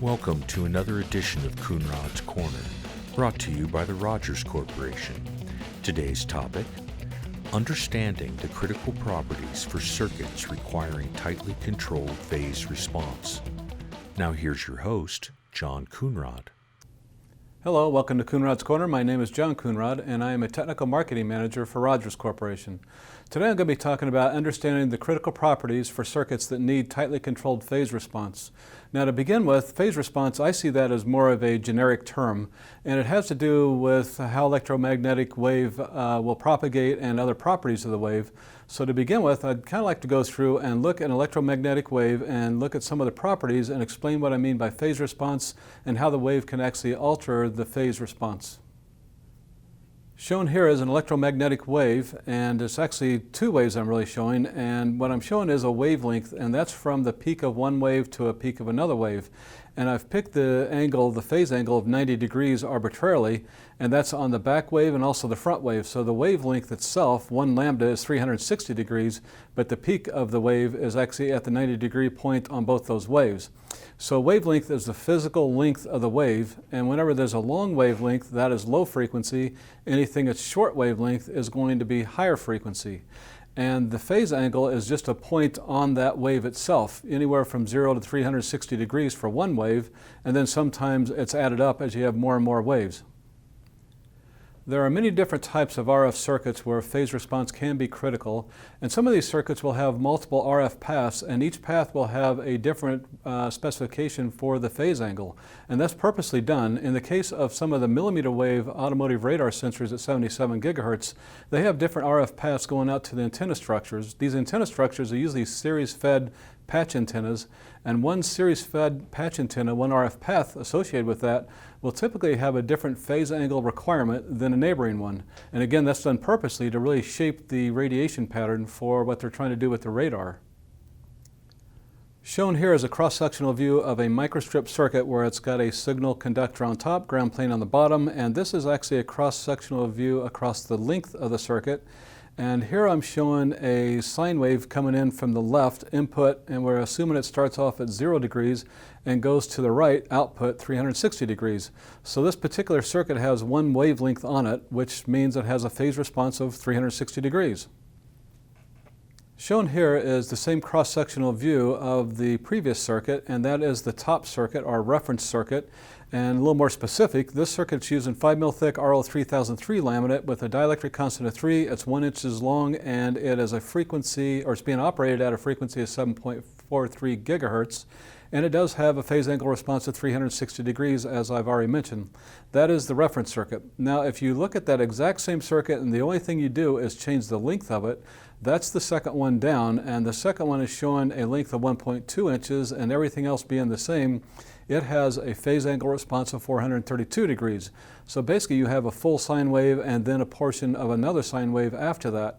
Welcome to another edition of Coonrod's Corner, brought to you by the Rogers Corporation. Today's topic, understanding the critical properties for circuits requiring tightly controlled phase response. Now here's your host, John Coonrod. Hello, welcome to Coonrod's Corner. My name is John Coonrod, and I am a Technical Marketing Manager for Rogers Corporation. Today I'm going to be talking about understanding the critical properties for circuits that need tightly controlled phase response. Now to begin with, phase response, I see that as more of a generic term, and it has to do with how electromagnetic wave will propagate and other properties of the wave. So to begin with, I'd kind of like to go through and look at an electromagnetic wave and look at some of the properties and explain what I mean by phase response and how the wave can actually alter the phase response. Shown here is an electromagnetic wave, and it's actually two waves I'm really showing, and what I'm showing is a wavelength, and that's from the peak of one wave to a peak of another wave. And I've picked the angle, the phase angle of 90 degrees arbitrarily, and that's on the back wave and also the front wave. So the wavelength itself, 1 lambda, is 360 degrees, but the peak of the wave is actually at the 90 degree point on both those waves. So wavelength is the physical length of the wave, and whenever there's a long wavelength, that is low frequency. Anything that's short wavelength is going to be higher frequency. And the phase angle is just a point on that wave itself, anywhere from 0 to 360 degrees for one wave, and then sometimes it's added up as you have more and more waves. There are many different types of RF circuits where phase response can be critical, and some of these circuits will have multiple RF paths, and each path will have a different specification for the phase angle, and that's purposely done. In the case of some of the mmWave automotive radar sensors at 77 gigahertz, they have different RF paths going out to the antenna structures. These antenna structures are usually series-fed patch antennas, and one series-fed patch antenna, one RF path associated with that, will typically have a different phase angle requirement than a neighboring one. And again, that's done purposely to really shape the radiation pattern for what they're trying to do with the radar. Shown here is a cross-sectional view of a microstrip circuit where it's got a signal conductor on top, ground plane on the bottom, and this is actually a cross-sectional view across the length of the circuit. And here I'm showing a sine wave coming in from the left input, and we're assuming it starts off at 0 degrees and goes to the right output 360 degrees. So this particular circuit has one wavelength on it, which means it has a phase response of 360 degrees. Shown here is the same cross-sectional view of the previous circuit, and that is the top circuit, our reference circuit. And a little more specific, this circuit's using 5mm thick RL3003 laminate with a dielectric constant of 3. It's 1 inch long, and it is a frequency, or it's being operated at a frequency of 7.43 gigahertz. And it does have a phase angle response of 360 degrees, as I've already mentioned. That is the reference circuit. Now, if you look at that exact same circuit and the only thing you do is change the length of it, that's the second one down, and the second one is showing a length of 1.2 inches, and everything else being the same, it has a phase angle response of 432 degrees. So basically you have a full sine wave and then a portion of another sine wave after that.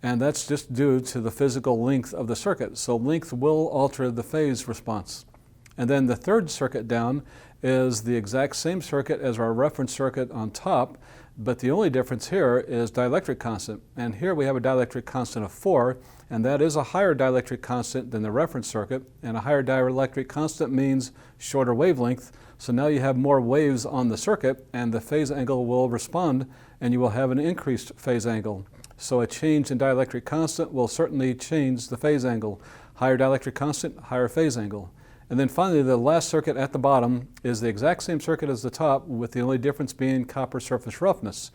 And that's just due to the physical length of the circuit. So length will alter the phase response. And then the third circuit down is the exact same circuit as our reference circuit on top, but the only difference here is dielectric constant. And here we have a dielectric constant of 4, and that is a higher dielectric constant than the reference circuit. And a higher dielectric constant means shorter wavelength. So now you have more waves on the circuit, and the phase angle will respond, and you will have an increased phase angle. So a change in dielectric constant will certainly change the phase angle. Higher dielectric constant, higher phase angle. And then finally, the last circuit at the bottom is the exact same circuit as the top, with the only difference being copper surface roughness.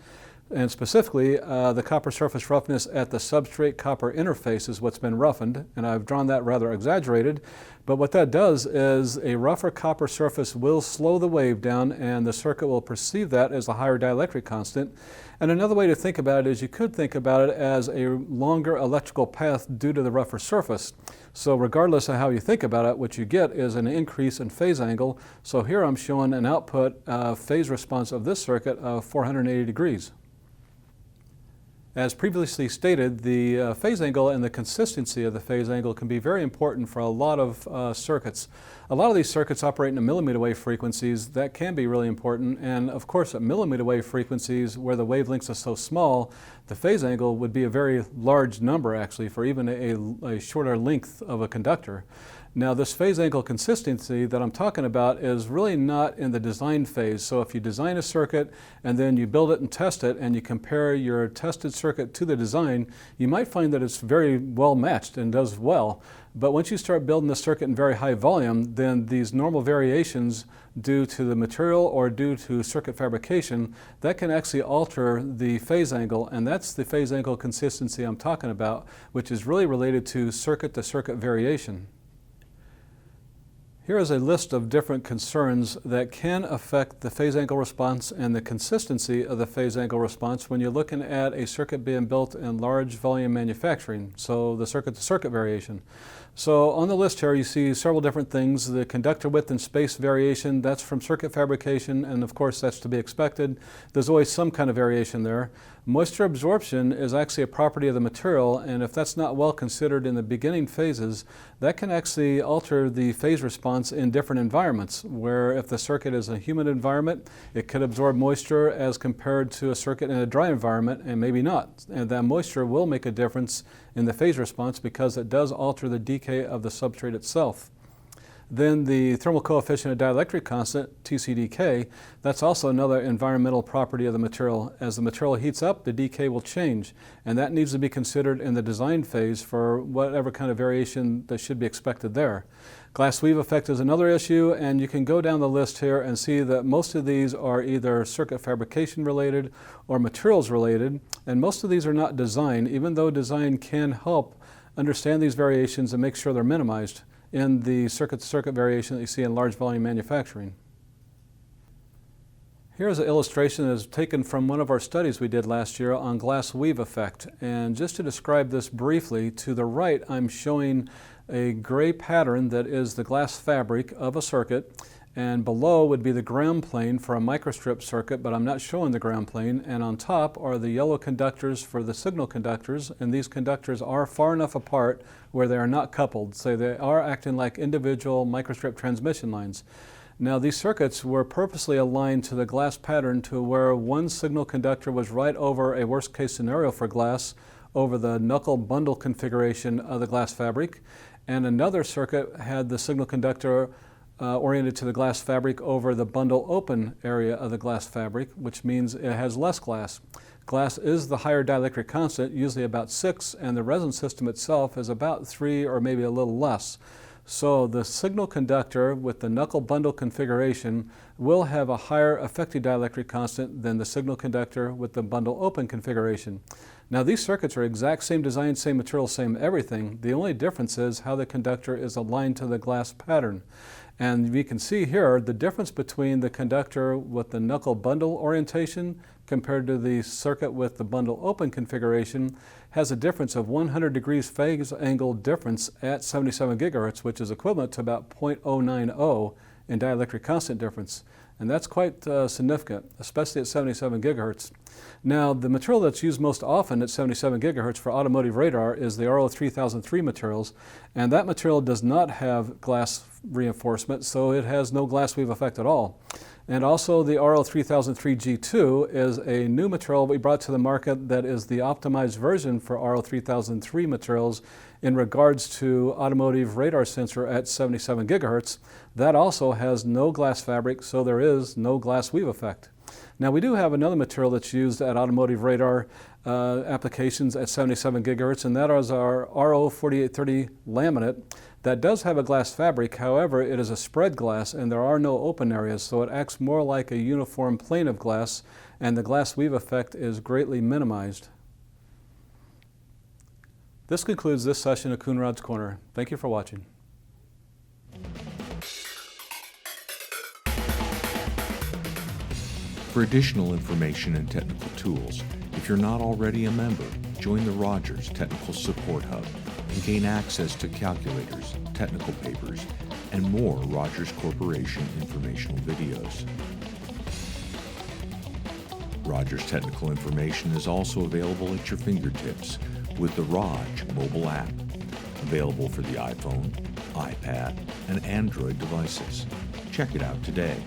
And specifically, the copper surface roughness at the substrate copper interface is what's been roughened, and I've drawn that rather exaggerated. But what that does is a rougher copper surface will slow the wave down, and the circuit will perceive that as a higher dielectric constant. And another way to think about it is you could think about it as a longer electrical path due to the rougher surface. So regardless of how you think about it, what you get is an increase in phase angle. So here I'm showing an output phase response of this circuit of 480 degrees. As previously stated, the phase angle and the consistency of the phase angle can be very important for a lot of circuits. A lot of these circuits operate in mmWave frequencies. That can be really important, and of course at mmWave frequencies where the wavelengths are so small, the phase angle would be a very large number actually for even a shorter length of a conductor. Now this phase angle consistency that I'm talking about is really not in the design phase. So if you design a circuit and then you build it and test it and you compare your tested circuit to the design, you might find that it's very well matched and does well. But once you start building the circuit in very high volume, then these normal variations due to the material or due to circuit fabrication, that can actually alter the phase angle, and that's the phase angle consistency I'm talking about, which is really related to circuit variation. Here is a list of different concerns that can affect the phase angle response and the consistency of the phase angle response when you're looking at a circuit being built in large volume manufacturing, so the circuit-to-circuit variation. So on the list here you see several different things. The conductor width and space variation, that's from circuit fabrication, and of course that's to be expected. There's always some kind of variation there. Moisture absorption is actually a property of the material, and if that's not well considered in the beginning phases, that can actually alter the phase response in different environments, where if the circuit is a humid environment, it could absorb moisture as compared to a circuit in a dry environment, and maybe not. And that moisture will make a difference in the phase response because it does alter the decay of the substrate itself. Then the thermal coefficient of dielectric constant, TCDK, that's also another environmental property of the material. As the material heats up, the decay will change, and that needs to be considered in the design phase for whatever kind of variation that should be expected there. Glass weave effect is another issue, and you can go down the list here and see that most of these are either circuit fabrication related or materials related, and most of these are not design, even though design can help understand these variations and make sure they're minimized in the circuit-to-circuit variation that you see in large volume manufacturing. Here's an illustration that is taken from one of our studies we did last year on glass weave effect. And just to describe this briefly, to the right I'm showing a gray pattern that is the glass fabric of a circuit, and below would be the ground plane for a microstrip circuit, but I'm not showing the ground plane, and on top are the yellow conductors for the signal conductors, and these conductors are far enough apart where they are not coupled, so they are acting like individual microstrip transmission lines. Now these circuits were purposely aligned to the glass pattern to where one signal conductor was right over a worst case scenario for glass over the knuckle bundle configuration of the glass fabric, and another circuit had the signal conductor oriented to the glass fabric over the bundle open area of the glass fabric, which means it has less glass. Glass is the higher dielectric constant, usually about 6, and the resin system itself is about 3 or maybe a little less. So the signal conductor with the knuckle bundle configuration will have a higher effective dielectric constant than the signal conductor with the bundle open configuration. Now these circuits are exact same design, same material, same everything. The only difference is how the conductor is aligned to the glass pattern. And we can see here the difference between the conductor with the knuckle bundle orientation compared to the circuit with the bundle open configuration has a difference of 100 degrees phase angle difference at 77 gigahertz, which is equivalent to about 0.090 in dielectric constant difference. And that's quite significant, especially at 77 gigahertz. Now, the material that's used most often at 77 gigahertz for automotive radar is the RO3003 materials, and that material does not have glass reinforcement, so it has no glass weave effect at all. And also the RO3003G2 is a new material we brought to the market that is the optimized version for RO3003 materials in regards to automotive radar sensor at 77 gigahertz. That also has no glass fabric, so there is no glass weave effect. Now we do have another material that's used at automotive radar applications at 77 gigahertz, and that is our RO4830 laminate. That does have a glass fabric, however it is a spread glass and there are no open areas, so it acts more like a uniform plane of glass, and the glass weave effect is greatly minimized. This concludes this session of Coonrod's Corner. Thank you for watching. For additional information and technical tools, if you're not already a member, join the Rogers Technical Support Hub and gain access to calculators, technical papers, and more Rogers Corporation informational videos. Rogers Technical Information is also available at your fingertips with the Rog mobile app, available for the iPhone, iPad, and Android devices. Check it out today.